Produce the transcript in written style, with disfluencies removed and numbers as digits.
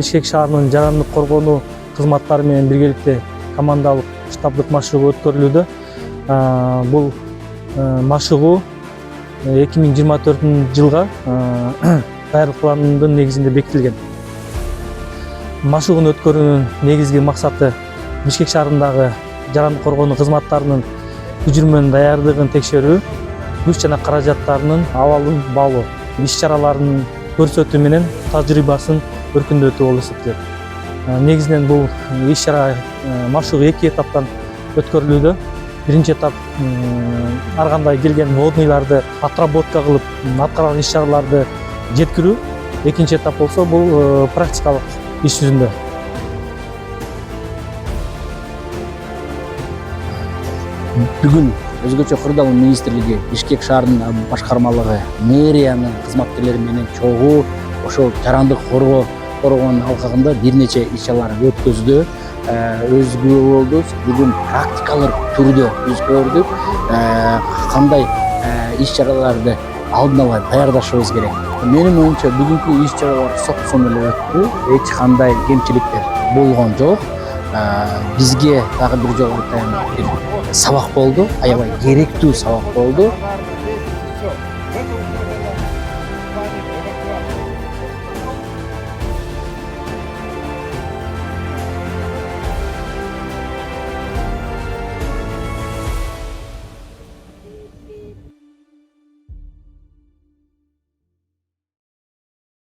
Бишкек шаарынын жарандык коргонуу кызматтары менен биргеликте командалык штабдык машыгуу өткөрүлүүдө. Бул машыгуу 2024 жылга даярдык планынын негизинде бекитилген. Машыгууну өткөрүүнүн негизги максаты Бишкек шаарындагы жарандык коргонуу кызматтарынын түзүлмөнүн даярдыгын текшерүү, күч жана каражаттарынын абалын баалоо, иш-чараларын көрсөтүү менен тажрыйбасын өркүндөтүү болуп эсептелет. Негизинен бул иш-чара машыгуу 2 этаптан өткөрүлүүдө. Биринчи этап ар кандай келген водныйларды отработка кылып, аткарган иш-чараларды жеткирүү. Экинчи этап болсо бул практикалык иш жүзүндө. Бүгүн өзгөчө кырдаал министрлиги, Бишкек шаарынын башкармалыгы, мэриянын кызматкерлери менен чогуу ошол жарандык коргоонун алкагында бир нече иш-чаралар өткөздү. Өзгө болду. Бүгүн практикалык түрдө биз көрдүк кандай иш-чараларды алдын ала даярдашыбыз керек. Менин оюмча бүгүнкү иш-чаралар сопсон эле өттү. Эч кандай кемчиликтер болгон жок. Бизге дагы бир жолу айтайын, бир сабак болду, аябай керектүү сабак болду.